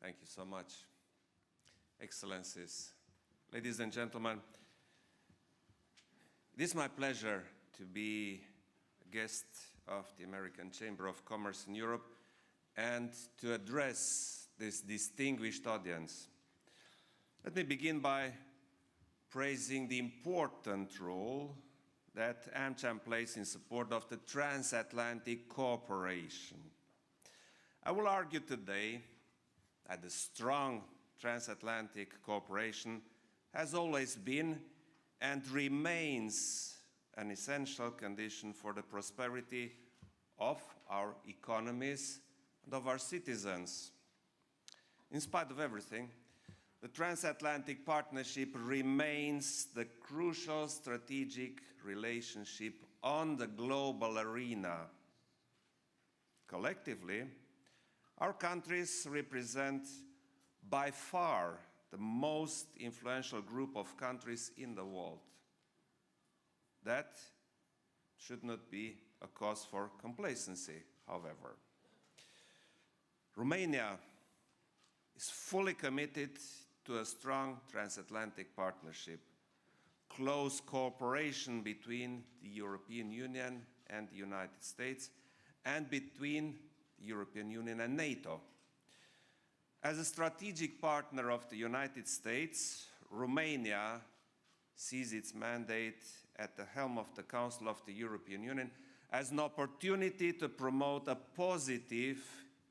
Thank you so much. Excellencies, ladies and gentlemen, it is my pleasure to be a guest of the American Chamber of Commerce in Europe and to address this distinguished audience. Let me begin by praising the important role that AmCham plays in support of the transatlantic cooperation. I will argue today that the strong transatlantic cooperation has always been and remains an essential condition for the prosperity of our economies and of our citizens. In spite of everything, the transatlantic partnership remains the crucial strategic relationship on the global arena. Collectively, our countries represent by far the most influential group of countries in the world. That should not be a cause for complacency, however. Romania is fully committed to a strong transatlantic partnership, close cooperation between the European Union and the United States, and between the European Union and NATO. As a strategic partner of the United States, Romania sees its mandate at the helm of the Council of the European Union as an opportunity to promote a positive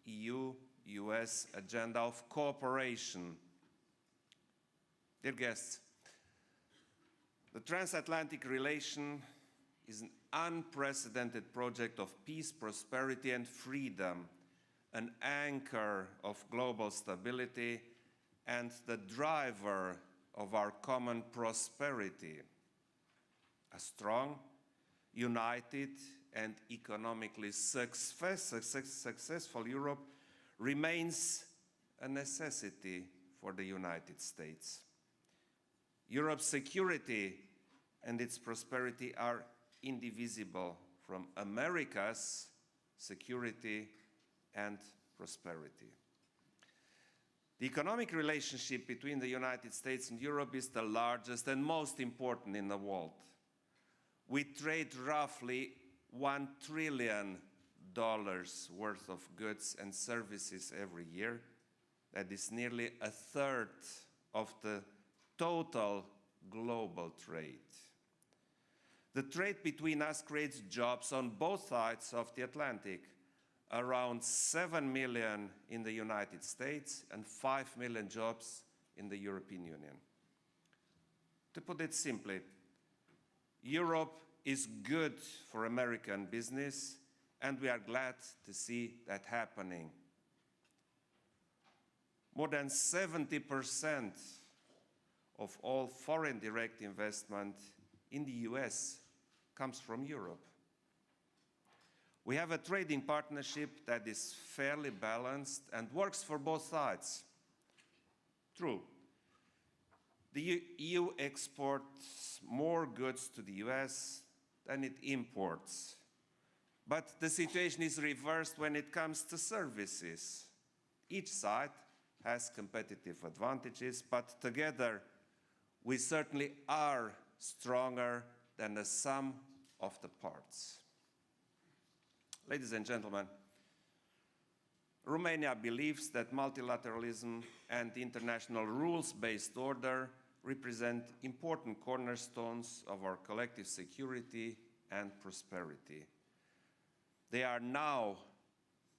EU-US agenda of cooperation. Dear guests, the transatlantic relation is an unprecedented project of peace, prosperity, and freedom, an anchor of global stability and the driver of our common prosperity. A strong, united, and economically successful Europe remains a necessity for the United States. Europe's security and its prosperity are indivisible from America's security and prosperity. The economic relationship between the United States and Europe is the largest and most important in the world. We trade roughly $1 trillion worth of goods and services every year. That is nearly a third of the total global trade. The trade between us creates jobs on both sides of the Atlantic, around 7 million in the United States and 5 million jobs in the European Union. To put it simply, Europe is good for American business, and we are glad to see that happening. More than 70% of all foreign direct investment in the US comes from Europe. We have a trading partnership that is fairly balanced and works for both sides. True, the EU exports more goods to the US than it imports. But the situation is reversed when it comes to services. Each side has competitive advantages, but together we certainly are stronger than the sum of the parts. Ladies and gentlemen, Romania believes that multilateralism and international rules-based order represent important cornerstones of our collective security and prosperity. They are now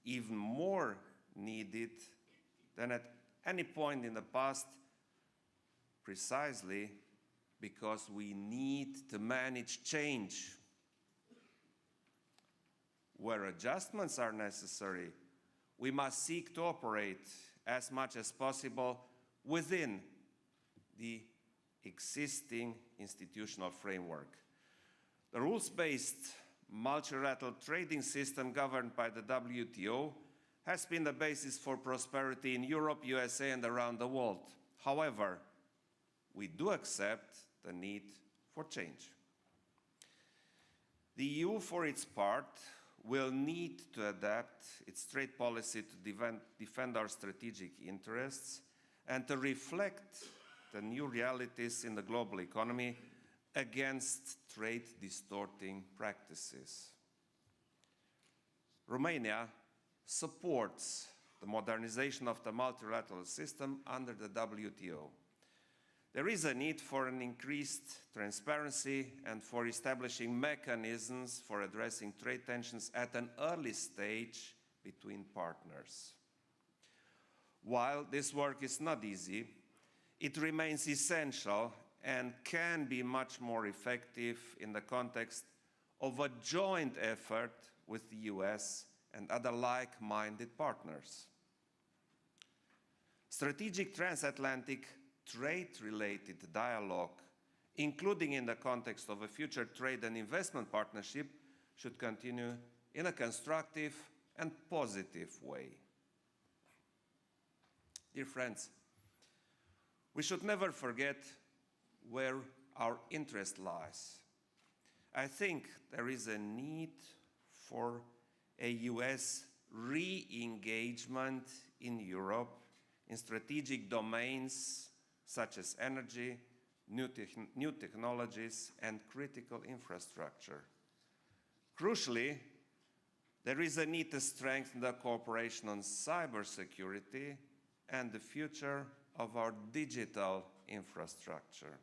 even more needed than at any point in the past, precisely because we need to manage change. Where adjustments are necessary, we must seek to operate as much as possible within the existing institutional framework. The rules-based multilateral trading system governed by the WTO has been the basis for prosperity in Europe, USA, and around the world. However, we do accept the need for change. The EU, for its part, will need to adapt its trade policy to defend our strategic interests and to reflect the new realities in the global economy against trade-distorting practices. Romania supports the modernization of the multilateral system under the WTO. There is a need for an increased transparency and for establishing mechanisms for addressing trade tensions at an early stage between partners. While this work is not easy, it remains essential and can be much more effective in the context of a joint effort with the US and other like-minded partners. Strategic transatlantic trade-related dialogue, including in the context of a future trade and investment partnership, should continue in a constructive and positive way. Dear friends, we should never forget where our interest lies. I think there is a need for a US re-engagement in Europe in strategic domains such as energy, new technologies, and critical infrastructure. Crucially, there is a need to strengthen the cooperation on cybersecurity and the future of our digital infrastructure.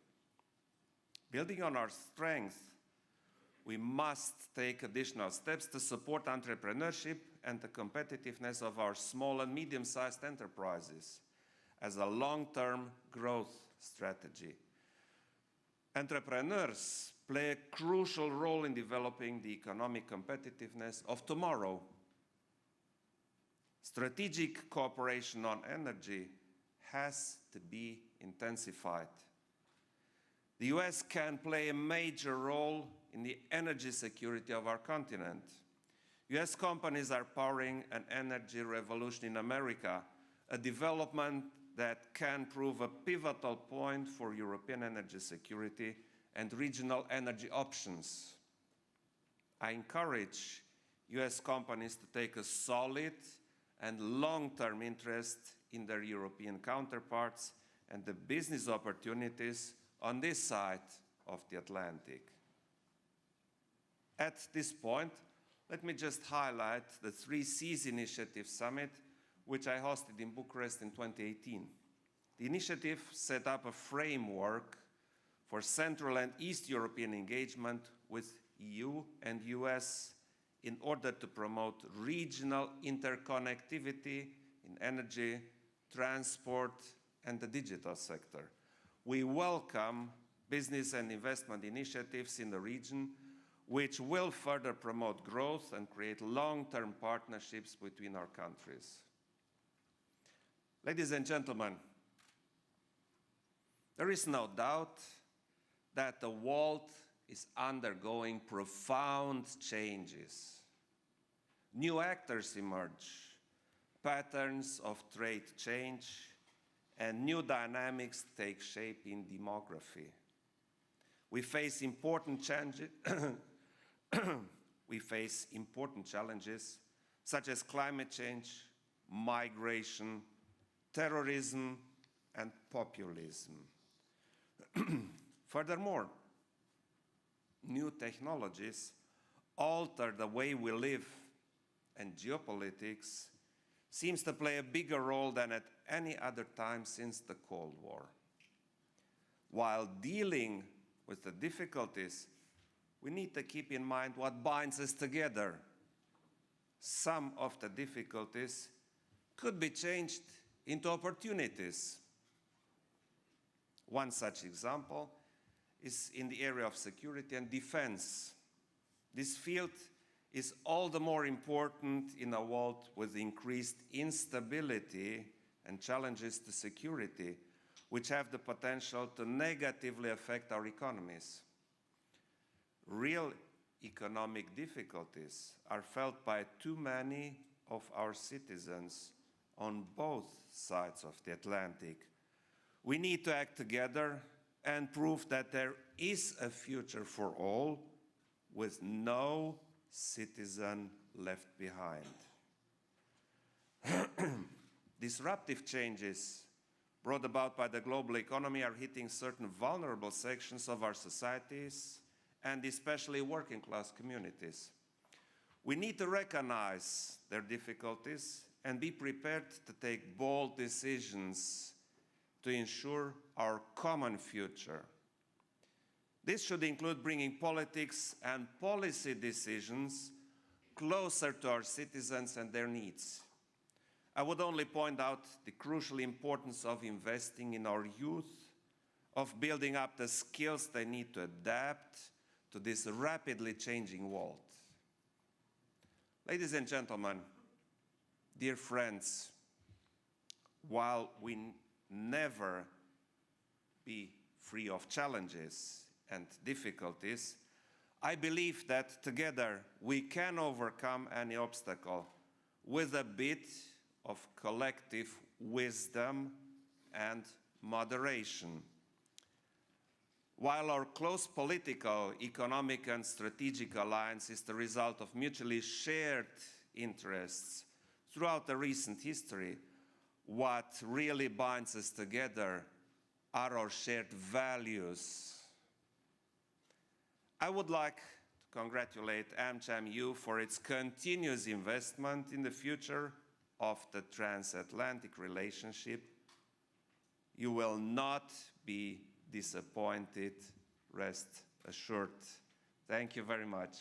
Building on our strength, we must take additional steps to support entrepreneurship and the competitiveness of our small and medium-sized enterprises as a long-term growth strategy. Entrepreneurs play a crucial role in developing the economic competitiveness of tomorrow. Strategic cooperation on energy has to be intensified. The US can play a major role in the energy security of our continent. US companies are powering an energy revolution in America, a development that can prove a pivotal point for European energy security and regional energy options. I encourage US companies to take a solid and long-term interest in their European counterparts and the business opportunities on this side of the Atlantic. At this point, let me just highlight the 3 Seas Initiative Summit, which I hosted in Bucharest in 2018. The initiative set up a framework for Central and East European engagement with EU and US in order to promote regional interconnectivity in energy, transport, and the digital sector. We welcome business and investment initiatives in the region which will further promote growth and create long-term partnerships between our countries. Ladies and gentlemen, there is no doubt that the world is undergoing profound changes. New actors emerge, patterns of trade change, and new dynamics take shape in demography. We face important challenges such as climate change, migration, terrorism, and populism. Furthermore, new technologies alter the way we live, and geopolitics seems to play a bigger role than at any other time since the Cold War. While dealing with the difficulties, we need to keep in mind what binds us together. Some of the difficulties could be changed into opportunities. One such example is in the area of security and defense. This field is all the more important in a world with increased instability and challenges to security, which have the potential to negatively affect our economies. Real economic difficulties are felt by too many of our citizens on both sides of the Atlantic. We need to act together and prove that there is a future for all with no citizen left behind. Disruptive changes brought about by the global economy are hitting certain vulnerable sections of our societies, and especially working-class communities. We need to recognize their difficulties and be prepared to take bold decisions to ensure our common future. This should include bringing politics and policy decisions closer to our citizens and their needs. I would only point out the crucial importance of investing in our youth, of building up the skills they need to adapt to this rapidly changing world. Ladies and gentlemen, dear friends, while we never be free of challenges and difficulties, I believe that together we can overcome any obstacle with a bit of collective wisdom and moderation. While our close political, economic, and strategic alliance is the result of mutually shared interests throughout the recent history, what really binds us together are our shared values. I would like to congratulate AmCham EU for its continuous investment in the future of the transatlantic relationship. You will not be disappointed, rest assured. Thank you very much.